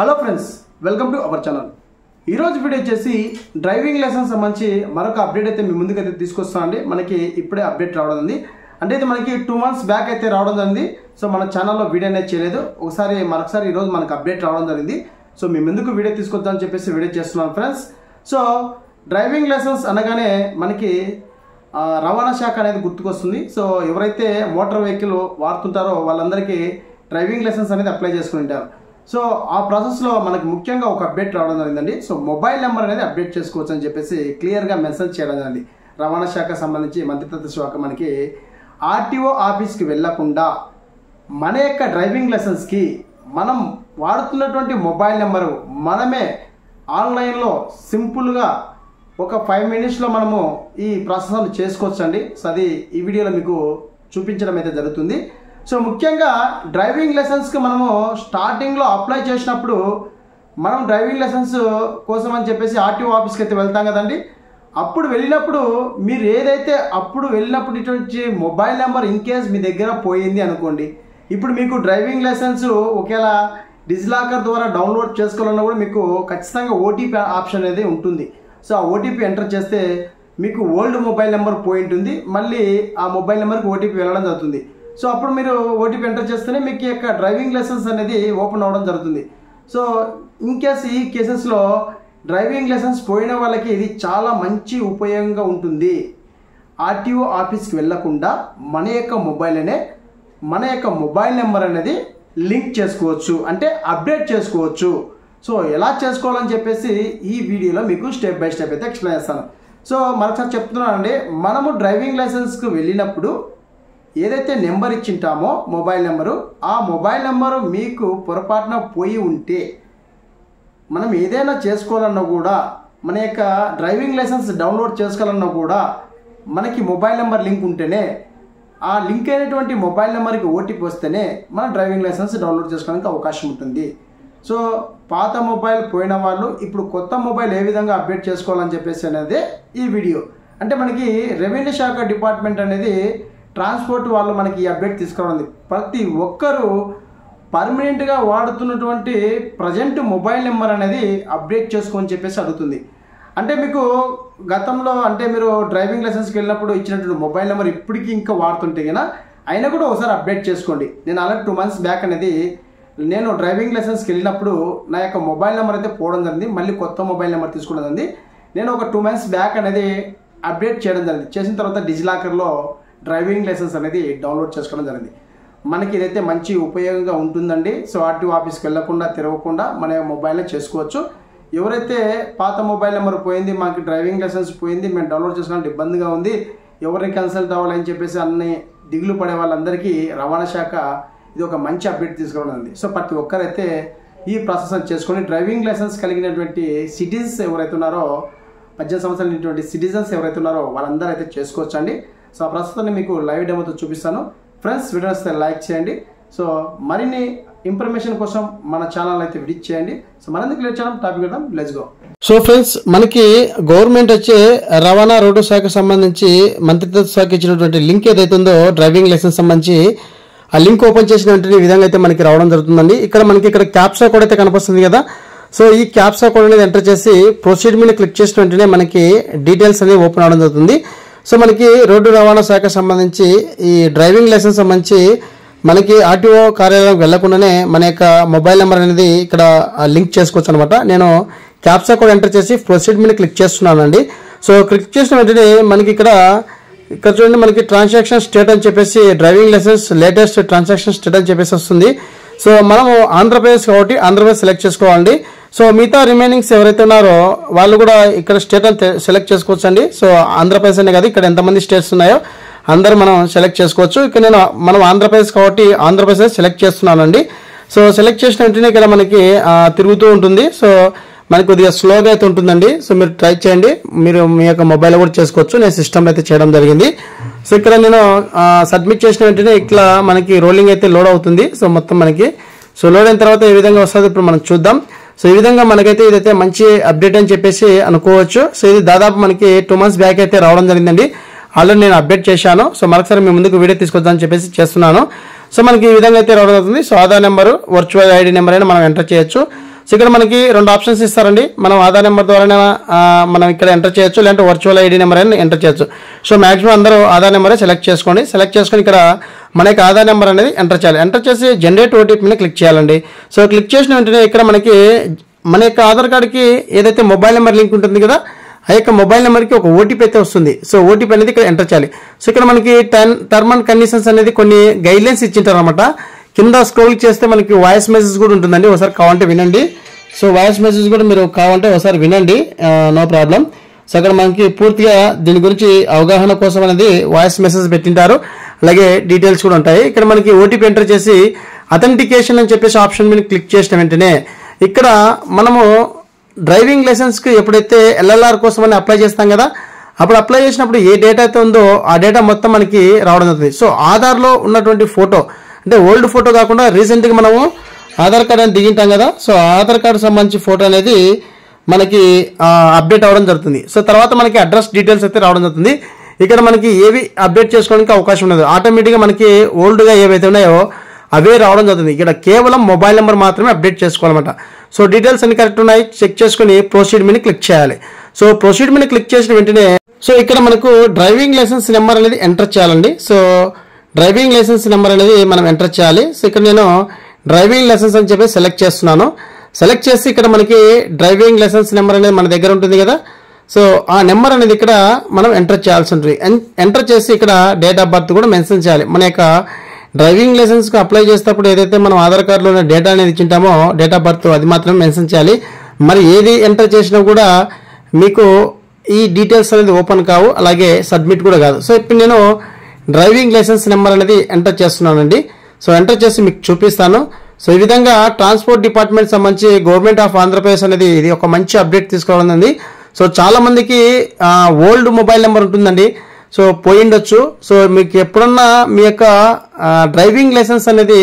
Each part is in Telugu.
Hello friends, welcome to our channel. ఈరోజు వీడియో వచ్చేసి డ్రైవింగ్ లైసెన్స్ సంబంధించి మరొక అప్డేట్ అయితే మీ ముందుకైతే తీసుకొస్తామండి. మనకి ఇప్పుడే అప్డేట్ రావడం ఉంది. అంటే ఇది మనకి 2 months బ్యాక్ అయితే రావడం జరిగింది. సో మన ఛానల్లో వీడియో అనేది చేయలేదు. మరొకసారి ఈరోజు మనకు అప్డేట్ రావడం జరిగింది. సో మీ ముందుకు వీడియో తీసుకొద్దామని చెప్పేసి వీడియో చేస్తున్నాను ఫ్రెండ్స్. సో డ్రైవింగ్ లైసెన్స్ అనగానే మనకి రవాణా శాఖ అనేది గుర్తుకొస్తుంది. సో ఎవరైతే మోటార్ వెహికల్ వాడుతుంటారో వాళ్ళందరికీ డ్రైవింగ్ లైసెన్స్ అనేది అప్లై చేసుకుని ఉంటారు. సో ఆ ప్రాసెస్లో మనకి ముఖ్యంగా ఒక అప్డేట్ రావడం జరిగిందండి. సో మొబైల్ నెంబర్ అనేది అప్డేట్ చేసుకోవచ్చు అని చెప్పేసి క్లియర్గా మెన్షన్ చేయడం జరిగింది. రవాణా శాఖ సంబంధించి మంత్రిత్వ శాఖ మనకి ఆర్టీఓ ఆఫీస్కి వెళ్లకుండా మన యొక్క డ్రైవింగ్ లైసెన్స్కి మనం వాడుతున్నటువంటి మొబైల్ నెంబరు మనమే ఆన్లైన్లో సింపుల్గా ఒక 5 minutesలో మనము ఈ ప్రాసెస్ చేసుకోవచ్చు అండి. సో అది ఈ వీడియోలో మీకు చూపించడం అయితే జరుగుతుంది. సో ముఖ్యంగా డ్రైవింగ్ లైసెన్స్కి మనము స్టార్టింగ్లో అప్లై చేసినప్పుడు మనం డ్రైవింగ్ లైసెన్స్ కోసం అని చెప్పేసి ఆర్టీఓ ఆఫీస్కి అయితే వెళ్తాం కదండి. అప్పుడు వెళ్ళినప్పుడు మీరు ఏదైతే అప్పుడు వెళ్ళినప్పుడు ఇటువంటి మొబైల్ నెంబర్ ఇన్ కేస్ మీ దగ్గర పోయింది అనుకోండి, ఇప్పుడు మీకు డ్రైవింగ్ లైసెన్స్ ఒకవేళ డిజిలాకర్ ద్వారా డౌన్లోడ్ చేసుకోవాలన్నా కూడా మీకు ఖచ్చితంగా ఓటీపీ ఆప్షన్ అనేది ఉంటుంది. సో ఆ ఓటీపీ ఎంటర్ చేస్తే మీకు ఓల్డ్ మొబైల్ నెంబర్ పోయి ఉంటుంది, మళ్ళీ ఆ మొబైల్ నెంబర్కి ఓటీపీ వెళ్ళడం జరుగుతుంది. సో అప్పుడు మీరు ఓటీపీ ఎంటర్ చేస్తేనే మీకు యొక్క డ్రైవింగ్ లైసెన్స్ అనేది ఓపెన్ అవ్వడం జరుగుతుంది. సో ఇన్ కేస్ ఈ కేసెస్లో డ్రైవింగ్ లైసెన్స్ పోయిన వాళ్ళకి ఇది చాలా మంచి ఉపయోగంగా ఉంటుంది. ఆర్టీఓ ఆఫీస్కి వెళ్లకుండా మన యొక్క మొబైల్ నెంబర్ అనేది లింక్ చేసుకోవచ్చు, అంటే అప్డేట్ చేసుకోవచ్చు. సో ఎలా చేసుకోవాలని చెప్పేసి ఈ వీడియోలో మీకు స్టెప్ బై స్టెప్ అయితే ఎక్స్ప్లెయిన్ చేస్తాను. సో మరొకసారి చెప్తున్నానండి, మనము డ్రైవింగ్ లైసెన్స్కి వెళ్ళినప్పుడు ఏదైతే నెంబర్ ఇచ్చింటామో మొబైల్ నెంబరు, ఆ మొబైల్ నెంబరు మీకు పొరపాటున పోయి ఉంటే మనం ఏదైనా చేసుకోవాలన్నా కూడా, మన యొక్క డ్రైవింగ్ లైసెన్స్ డౌన్లోడ్ చేసుకోవాలన్నా కూడా మనకి మొబైల్ నెంబర్ లింక్ ఉంటేనే, ఆ లింక్ అయినటువంటి మొబైల్ నెంబర్కి ఓటీపీ వస్తేనే మన డ్రైవింగ్ లైసెన్స్ డౌన్లోడ్ చేసుకోవడానికి అవకాశం ఉంటుంది. సో పాత మొబైల్ పోయిన వాళ్ళు ఇప్పుడు కొత్త మొబైల్ ఏ విధంగా అప్డేట్ చేసుకోవాలని చెప్పేసి అనేది ఈ వీడియో. అంటే మనకి రెవెన్యూ శాఖ డిపార్ట్మెంట్ అనేది ట్రాన్స్పోర్ట్ వాళ్ళు మనకి ఈ అప్డేట్ తీసుకురావాలి. ప్రతి ఒక్కరూ పర్మనెంట్గా వాడుతున్నటువంటి ప్రజెంట్ మొబైల్ నెంబర్ అనేది అప్డేట్ చేసుకోని చెప్పేసి అడుగుతుంది. అంటే మీకు గతంలో అంటే మీరు డ్రైవింగ్ లైసెన్స్కి వెళ్ళినప్పుడు ఇచ్చినటువంటి మొబైల్ నెంబర్ ఇప్పటికీ ఇంకా వాడుతుంటే కన్నా అయినా కూడా ఒకసారి అప్డేట్ చేసుకోండి. నేను ఆల్రెడీ 2 months బ్యాక్ అనేది నేను డ్రైవింగ్ లైసెన్స్కి వెళ్ళినప్పుడు నా యొక్క మొబైల్ నెంబర్ అయితే పోవడం జరిగింది, మళ్ళీ కొత్త మొబైల్ నెంబర్ తీసుకోవడం జరిగింది. నేను ఒక 2 months బ్యాక్ అనేది అప్డేట్ చేయడం జరిగింది. చేసిన తర్వాత డిజిలాకర్లో డ్రైవింగ్ లైసెన్స్ అనేది డౌన్లోడ్ చేసుకోవడం జరిగింది. మనకి ఇదైతే మంచి ఉపయోగంగా ఉంటుందండి. సో ఆర్టీఓ ఆఫీస్కి వెళ్ళకుండా తిరగకుండా మన మొబైల్లో చేసుకోవచ్చు. ఎవరైతే పాత మొబైల్ నెంబర్ పోయింది, మాకు డ్రైవింగ్ లైసెన్స్ పోయింది, మేము డౌన్లోడ్ చేసుకోవడానికి ఇబ్బందిగా ఉంది, ఎవరిని కన్సల్ట్ అవ్వాలని చెప్పేసి అన్ని దిగులు పడే వాళ్ళందరికీ రవాణా శాఖ ఇది ఒక మంచి అప్డేట్ తీసుకోవడం ఉంది. సో ప్రతి ఒక్కరైతే ఈ ప్రాసెస్ చేసుకొని డ్రైవింగ్ లైసెన్స్ కలిగినటువంటి సిటిజన్స్ ఎవరైతే ఉన్నారో, 18 సంవత్సరాలు ఉన్నటువంటి సిటిజన్స్ ఎవరైతే ఉన్నారో వాళ్ళందరూ అయితే చేసుకోవచ్చు అండి. సో ఆ ప్రస్తుతాన్ని మీకు లైవ్ డెమోతో చూపిస్తాను. ఫ్రెండ్స్, వీడియో వస్తే లైక్ చేయండి. సో మరిన్ని ఇన్ఫర్మేషన్ కోసం మన ఛానల్ అయితే విజిట్ చేయండి. సో మనందుకు లేట్ చేయడం టాపిక్ వెళ్దాం, లెట్స్ గో. సో ఫ్రెండ్స్, మనకి గవర్నమెంట్ వచ్చే రవాణా రోడ్డు శాఖ సంబంధించి మంత్రిత్వ శాఖ ఇచ్చినటువంటి లింక్ ఏదైతే ఉందో డ్రైవింగ్ లైసెన్స్ సంబంధించి ఆ లింక్ ఓపెన్ చేసిన వెంటనే ఈ విధంగా అయితే మనకి రావడం జరుగుతుందండి. ఇక్కడ క్యాప్సా కోడ్ అయితే కనిపిస్తుంది కదా. సో ఈ క్యాప్సా కోడ్ అనేది ఎంటర్ చేసి ప్రొసీడ్ మీద క్లిక్ చేసిన వెంటనే మనకి డీటెయిల్స్ అనేది ఓపెన్ అవడం జరుగుతుంది. సో మనకి రోడ్డు రవాణా శాఖ సంబంధించి ఈ డ్రైవింగ్ లైసెన్స్ సంబంధించి మనకి ఆర్టీఓ కార్యాలయం వెళ్లకుండానే మన యొక్క మొబైల్ నెంబర్ అనేది ఇక్కడ లింక్ చేసుకోవచ్చు అనమాట. నేను క్యాప్సా కోడ్ ఎంటర్ చేసి ప్రొసీడ్ మీద క్లిక్ చేస్తున్నానండి. సో క్లిక్ చేసిన వెంటనే మనకి ఇక్కడ చూడండి, మనకి ట్రాన్సాక్షన్ స్టేట్ అని చెప్పేసి driving licence latest transaction state అని చెప్పేసి వస్తుంది. సో మనము ఆంధ్రప్రదేశ్ కాబట్టి ఆంధ్రప్రదేశ్ సెలెక్ట్ చేసుకోవాలండి. సో మిగతా రిమైనింగ్స్ ఎవరైతే ఉన్నారో వాళ్ళు కూడా ఇక్కడ స్టేట్ అని సెలెక్ట్ చేసుకోవచ్చు అండి. సో ఆంధ్రప్రదేశ్ అనే కాదు, ఇక్కడ ఎంతమంది స్టేట్స్ ఉన్నాయో అందరూ మనం సెలెక్ట్ చేసుకోవచ్చు. ఇక్కడ మనం ఆంధ్రప్రదేశ్ కాబట్టి ఆంధ్రప్రదేశ్ సెలెక్ట్ చేస్తున్నానండి. సో సెలెక్ట్ చేసిన వెంటనే ఇక్కడ మనకి తిరుగుతూ ఉంటుంది. సో మనకి కొద్దిగా స్లోగా అయితే ఉంటుందండి. సో మీరు ట్రై చేయండి, మీరు మీ యొక్క మొబైల్ కూడా చేసుకోవచ్చు. నేను సిస్టమ్ అయితే చేయడం జరిగింది. సో ఇక్కడ నేను సబ్మిట్ చేసిన వెంటనే ఇట్లా మనకి రోలింగ్ అయితే లోడ్ అవుతుంది. సో మొత్తం మనకి లోడ్ అయిన తర్వాత ఏ విధంగా వస్తుందో ఇప్పుడు మనం చూద్దాం. సో ఈ విధంగా మనకైతే ఇదైతే మంచి అప్డేట్ అని చెప్పేసి అనుకోవచ్చు. సో ఇది దాదాపు మనకి 2 months బ్యాక్ అయితే రావడం జరిగిందండి. ఆల్రెడీ నేను అప్డేట్ చేశాను. సో మరొకసారి మీ ముందుకు వీడియో తీసుకొద్దామని చెప్పేసి చేస్తున్నాను. సో మనకి ఈ విధంగా అయితే రావడం జరుగుతుంది. So Aadhaar number, virtual ID number అయినా మనం ఎంటర్ చేయొచ్చు. సో ఇక్కడ మనకి 2 ఆప్షన్స్ ఇస్తారండి. మనం ఆధార్ నెంబర్ ద్వారా మనం ఇక్కడ ఎంటర్ చేయొచ్చు, లేదంటే వర్చువల్ ఐడి నెంబర్ అని ఎంటర్ చేయొచ్చు. సో మాక్సిమం అందరూ ఆధార్ నెంబరే సెలెక్ట్ చేసుకోండి. సెలెక్ట్ చేసుకొని ఇక్కడ మన యొక్క ఆధార్ నెంబర్ అనేది ఎంటర్ చేయాలి. ఎంటర్ చేసి జనరేట్ ఓటీపీని క్లిక్ చేయాలండి. సో క్లిక్ చేసిన వెంటనే ఇక్కడ మనకి మన యొక్క ఆధార్ కార్డుకి ఏదైతే మొబైల్ నెంబర్ లింక్ ఉంటుంది కదా, ఆ యొక్క మొబైల్ నెంబర్కి ఒక ఓటీపీ అయితే వస్తుంది. సో ఓటీపీ అనేది ఇక్కడ ఎంటర్ చేయాలి. సో ఇక్కడ మనకి టర్మ్ అండ్ కండిషన్స్ అనేది కొన్ని గైడ్లైన్స్ ఇచ్చింటారు అనమాట. కింద స్క్రోల్ చేస్తే మనకి వాయిస్ మెసేజ్ కూడా ఉంటుందండి, ఒకసారి కావాలంటే వినండి. సో వాయిస్ మెసేజ్ కూడా మీరు కావాలంటే ఒకసారి వినండి, నో ప్రాబ్లం. సో అక్కడ మనకి పూర్తిగా దీని గురించి అవగాహన కోసం అనేది వాయిస్ మెసేజ్ పెట్టింటారు, అలాగే డీటెయిల్స్ కూడా ఉంటాయి. ఇక్కడ మనకి ఓటీపీ ఎంటర్ చేసి అథెంటికేషన్ అని చెప్పేసి ఆప్షన్ మీద క్లిక్ చేసిన వెంటనే ఇక్కడ మనము డ్రైవింగ్ లైసెన్స్కి ఎప్పుడైతే ఎల్ఎల్ఆర్ కోసం అని అప్లై చేస్తాం కదా, అప్పుడు అప్లై చేసినప్పుడు ఏ డేటా అయితే ఉందో ఆ డేటా మొత్తం మనకి రావడం జరుగుతుంది. సో ఆధార్లో ఉన్నటువంటి ఫోటో అంటే ఓల్డ్ ఫోటో కాకుండా రీసెంట్గా మనము ఆధార్ కార్డ్ అని దిగింటాం కదా, సో ఆధార్ కార్డు సంబంధించి ఫోటో అనేది మనకి అప్డేట్ అవ్వడం జరుగుతుంది. సో తర్వాత మనకి అడ్రస్ డీటెయిల్స్ అయితే రావడం జరుగుతుంది. ఇక్కడ మనకి ఏవి అప్డేట్ చేసుకోవడానికి అవకాశం ఉండదు, ఆటోమేటిక్గా మనకి ఓల్డ్గా ఏవైతే ఉన్నాయో అవే రావడం జరుగుతుంది. ఇక్కడ కేవలం మొబైల్ నెంబర్ మాత్రమే అప్డేట్ చేసుకోవాలన్నమాట. సో డీటెయిల్స్ అన్ని కరెక్ట్ ఉన్నాయి చెక్ చేసుకుని ప్రొసీడ్ మీద క్లిక్ చేయాలి. సో ప్రొసీడ్ మీద క్లిక్ చేసిన వెంటనే సో ఇక్కడ మనకు డ్రైవింగ్ లైసెన్స్ నెంబర్ అనేది ఎంటర్ చేయాలండి. సో డ్రైవింగ్ లైసెన్స్ నెంబర్ అనేది మనం ఎంటర్ చేయాలి. సో ఇక్కడ నేను డ్రైవింగ్ లైసెన్స్ అని చెప్పి సెలెక్ట్ చేస్తున్నాను. సెలెక్ట్ చేసి ఇక్కడ మనకి డ్రైవింగ్ లైసెన్స్ నెంబర్ అనేది మన దగ్గర ఉంటుంది కదా, సో ఆ నెంబర్ అనేది ఇక్కడ మనం ఎంటర్ చేయాల్సి ఉంటుంది. ఎంటర్ చేసి ఇక్కడ డేట్ ఆఫ్ బర్త్ కూడా మెన్షన్ చేయాలి. మన యొక్క డ్రైవింగ్ లైసెన్స్కి అప్లై చేసేటప్పుడు ఏదైతే మనం ఆధార్ కార్డులో ఉన్న డేటా అనేది ఇచ్చింటామో డేట్ ఆఫ్ బర్త్ అది మాత్రమే మెన్షన్ చేయాలి. మరి ఏది ఎంటర్ చేసినా కూడా మీకు ఈ డీటెయిల్స్ అనేది ఓపెన్ కావు, అలాగే సబ్మిట్ కూడా కాదు. సో ఇప్పుడు నేను డ్రైవింగ్ లైసెన్స్ నెంబర్ అనేది ఎంటర్ చేస్తున్నానండి. సో ఎంటర్ చేసి మీకు చూపిస్తాను. సో ఈ విధంగా ట్రాన్స్పోర్ట్ డిపార్ట్మెంట్ సంబంధించి గవర్నమెంట్ ఆఫ్ ఆంధ్రప్రదేశ్ అనేది ఇది ఒక మంచి అప్డేట్ తీసుకోవడం ఉంది. సో చాలా మందికి ఓల్డ్ మొబైల్ నెంబర్ ఉంటుందండి, సో పోయిండొచ్చు. సో మీకు ఎప్పుడన్నా మీ యొక్క డ్రైవింగ్ లైసెన్స్ అనేది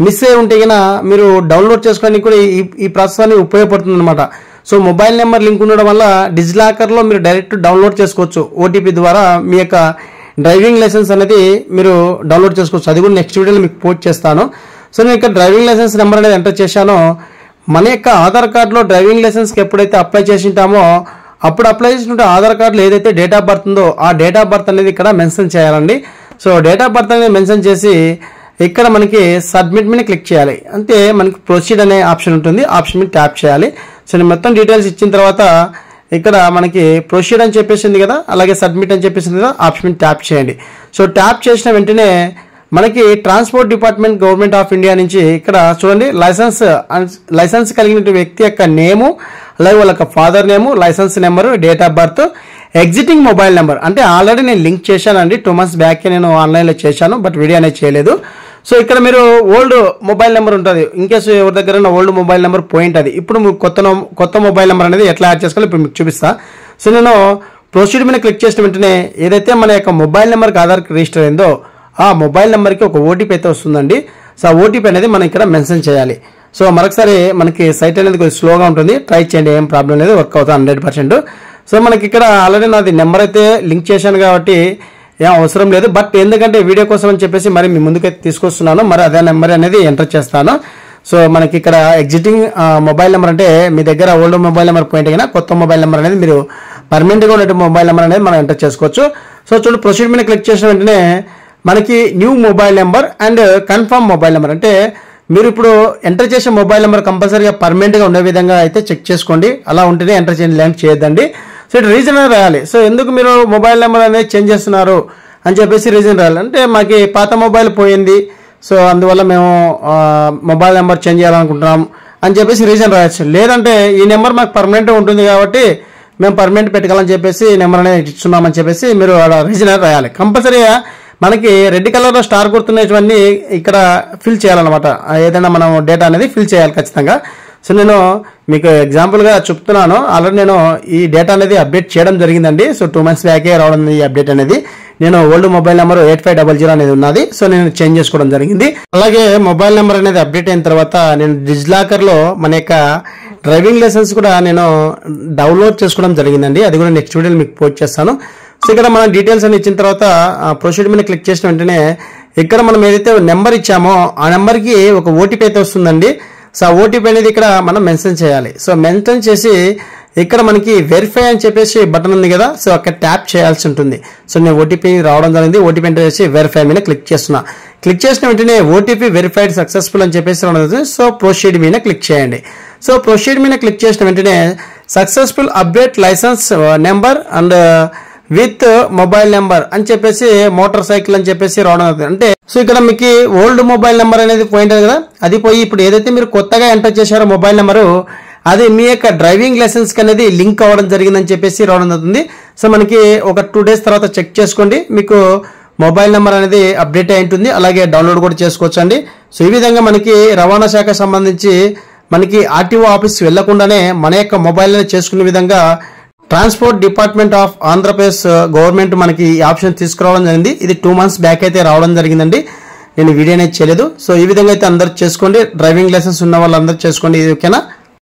మిస్ అయి ఉంటే కన్నా మీరు డౌన్లోడ్ చేసుకోవడానికి కూడా ఈ ప్రాసెస్ అనేది ఉపయోగపడుతుంది అనమాట. సో మొబైల్ నెంబర్ లింక్ ఉండడం వల్ల డిజిలాకర్లో మీరు డైరెక్ట్ డౌన్లోడ్ చేసుకోవచ్చు. ఓటీపీ ద్వారా మీ యొక్క డ్రైవింగ్ లైసెన్స్ అనేది మీరు డౌన్లోడ్ చేసుకోవచ్చు. అది కూడా నెక్స్ట్ వీడియోలో మీకు పోస్ట్ చేస్తాను. సో నేను ఇక్కడ డ్రైవింగ్ లైసెన్స్ నెంబర్ అనేది ఎంటర్ చేశానో మన యొక్క ఆధార్ కార్డులో డ్రైవింగ్ లైసెన్స్కి ఎప్పుడైతే అప్లై చేసి ఉంటామో అప్పుడు అప్లై చేసినట్టు ఆధార్ కార్డులో ఏదైతే డేట్ ఆఫ్ బర్త్ ఉందో ఆ డేట్ ఆఫ్ బర్త్ అనేది ఇక్కడ మెన్షన్ చేయాలండి. సో డేట్ ఆఫ్ బర్త్ అనేది మెన్షన్ చేసి ఇక్కడ మనకి సబ్మిట్ మీద క్లిక్ చేయాలి. అంతే మనకి ప్రొసీడ్ అనే ఆప్షన్ ఉంటుంది, ఆప్షన్ మీద ట్యాప్ చేయాలి. సో నేను మొత్తం డీటెయిల్స్ ఇచ్చిన తర్వాత ఇక్కడ మనకి ప్రొసీడ్ అని చెప్పేసింది కదా, అలాగే సబ్మిట్ అని చెప్పేసింది కదా, ఆప్షన్ మీద ట్యాప్ చేయండి. సో ట్యాప్ చేసిన వెంటనే మనకి transport department government of India నుంచి ఇక్కడ చూడండి లైసెన్స్ కలిగిన వ్యక్తి యొక్క నేము, అలాగే వాళ్ళ father name, licence number, date of birth, existing mobile number అంటే ఆల్రెడీ నేను లింక్ చేశానండి. 2 months బ్యాక్ నేను ఆన్లైన్లో చేశాను, బట్ వీడియో అనేది చేయలేదు. సో ఇక్కడ మీరు ఓల్డ్ మొబైల్ నెంబర్ ఉంటుంది, ఇన్కేస్ ఎవరి దగ్గర ఓల్డ్ మొబైల్ నెంబర్ పోయింట్ అది ఇప్పుడు మీకు కొత్త మొబైల్ నెంబర్ అనేది ఎట్లా యాడ్ చేసుకోవాలి ఇప్పుడు మీకు చూపిస్తా. సో నేను ప్రొసీడ్ మీద క్లిక్ చేసిన వెంటనే ఏదైతే మన యొక్క మొబైల్ నెంబర్కి ఆధార్కి రిజిస్టర్ అయిందో ఆ మొబైల్ నెంబర్కి ఒక ఓటీపీ అయితే వస్తుందండి. సో ఆ ఓటీపీ అనేది మనం ఇక్కడ మెన్షన్ చేయాలి. సో మరొకసారి మనకి సైట్ అనేది కొంచెం స్లోగా ఉంటుంది, ట్రై చేయండి, ఏం ప్రాబ్లం లేదు, వర్క్ అవుతుంది 100%. సో మనకి ఇక్కడ ఆల్రెడీ నాది నెంబర్ అయితే లింక్ చేశాను కాబట్టి ఏం అవసరం లేదు, బట్ ఎందుకంటే వీడియో కోసం అని చెప్పేసి మరి మీ ముందుకైతే తీసుకొస్తున్నాను, మరి అదే నెంబర్ అనేది ఎంటర్ చేస్తాను. సో మనకి ఇక్కడ ఎగ్జిటింగ్ మొబైల్ నెంబర్ అంటే మీ దగ్గర ఓల్డ్ మొబైల్ నెంబర్ పోయింట్ అయినా కొత్త మొబైల్ నెంబర్ అనేది మీరు పర్మనెంట్గా ఉన్నట్టు మొబైల్ నెంబర్ అనేది మనం ఎంటర్ చేసుకోవచ్చు. సో చూడండి ప్రొసీడ్ మీద క్లిక్ చేసిన వెంటనే మనకి new mobile number and confirm mobile number అంటే మీరు ఇప్పుడు ఎంటర్ చేసే మొబైల్ నెంబర్ కంపల్సరీగా పర్మనెంట్గా ఉండే విధంగా అయితే చెక్ చేసుకోండి, అలా ఉంటేనే ఎంటర్ చేయండి, ల్యాండ్ చేయొద్దండి. సో ఇటు రీజన్ రాయాలి. సో ఎందుకు మీరు మొబైల్ నెంబర్ అనేది చేంజ్ చేస్తున్నారు అని చెప్పేసి రీజన్ రాయాలి. అంటే మాకు పాత మొబైల్ పోయింది, సో అందువల్ల మేము మొబైల్ నెంబర్ చేంజ్ చేయాలనుకుంటున్నాం అని చెప్పేసి రీజన్ రాయొచ్చు. లేదంటే ఈ నెంబర్ మాకు పర్మనెంట్గా ఉంటుంది కాబట్టి మేము పర్మనెంట్ పెట్టుకోవాలని చెప్పేసి నెంబర్ అనేది ఇస్తున్నామని చెప్పేసి మీరు అలా రీజన్ రాయాలి. కంపల్సరీగా మనకి రెడ్ కలర్లో స్టార్ గుర్తున్నటువంటి ఇక్కడ ఫిల్ చేయాలన్నమాట, ఏదైనా మనం డేటా అనేది ఫిల్ చేయాలి ఖచ్చితంగా. సో నేను మీకు ఎగ్జాంపుల్గా చెప్తున్నాను, ఆల్రెడీ నేను ఈ డేటా అనేది అప్డేట్ చేయడం జరిగిందండి. సో 2 months బ్యాకే రావడం ఈ అప్డేట్ అనేది. నేను ఓల్డ్ మొబైల్ నెంబర్ 8500 అనేది ఉన్నది, సో నేను చేంజ్ చేసుకోవడం జరిగింది. అలాగే మొబైల్ నెంబర్ అనేది అప్డేట్ అయిన తర్వాత నేను డిజిలాకర్లో మన యొక్క డ్రైవింగ్ లైసెన్స్ కూడా నేను డౌన్లోడ్ చేసుకోవడం జరిగిందండి, అది కూడా నెక్స్ట్ వీడియోలో మీకు పోస్ట్ చేస్తాను. సో ఇక్కడ మనం డీటెయిల్స్ అని ఇచ్చిన తర్వాత ప్రొసీడ్ మీద క్లిక్ చేసిన వెంటనే ఇక్కడ మనం ఏదైతే నెంబర్ ఇచ్చామో ఆ నెంబర్కి ఒక ఓటీపీ అయితే వస్తుందండి. సో ఆ ఓటీపీ అనేది ఇక్కడ మనం మెన్షన్ చేయాలి. సో మెన్షన్ చేసి ఇక్కడ మనకి వెరిఫై అని చెప్పేసి బటన్ ఉంది కదా, సో అక్కడ ట్యాప్ చేయాల్సి ఉంటుంది. సో నేను ఓటీపీ రావడం జరిగింది, ఓటీపీ ఎంటర్ చేసి వెరిఫై మీద క్లిక్ చేస్తున్నా. క్లిక్ చేసిన వెంటనే ఓటీపీ వెరిఫైడ్ సక్సెస్ఫుల్ అని చెప్పేసి రావడం జరుగుతుంది. సో ప్రొసీడ్ మీద క్లిక్ చేయండి. సో ప్రొసీడ్ మీద క్లిక్ చేసిన వెంటనే successful update licence number and with mobile number అని చెప్పేసి మోటార్ సైకిల్ అని చెప్పేసి రావడం అవుతుంది. అంటే సో ఇక్కడ మీకు ఓల్డ్ మొబైల్ నెంబర్ అనేది పోయింది కదా, అది పోయి ఇప్పుడు ఏదైతే మీరు కొత్తగా ఎంటర్ చేశారో మొబైల్ నెంబరు అది మీ యొక్క డ్రైవింగ్ లైసెన్స్ కి అనేది లింక్ అవ్వడం జరిగిందని చెప్పేసి రావడం అవుతుంది. సో మనకి ఒక 2 days తర్వాత చెక్ చేసుకోండి, మీకు మొబైల్ నెంబర్ అనేది అప్డేట్ అయి ఉంటుంది. అలాగే డౌన్లోడ్ కూడా చేసుకోవచ్చు అండి. సో ఈ విధంగా మనకి రవాణా శాఖ సంబంధించి మనకి ఆర్టీఓ ఆఫీస్ వెళ్లకుండానే మన యొక్క మొబైల్ చేసుకునే విధంగా transport department of Andhra Pradesh government మనకి ఈ ఆప్షన్ తీసుకురావడం జరిగింది. ఇది 2 months బ్యాక్ అయితే రావడం జరిగిందండి. నేను వీడియో అనేది చేయలేదు. సో ఈ విధంగా అయితే అందరూ చేసుకోండి, డ్రైవింగ్ లైసెన్స్ ఉన్న వాళ్ళందరూ చేసుకోండి. ఇది ఓకేనా.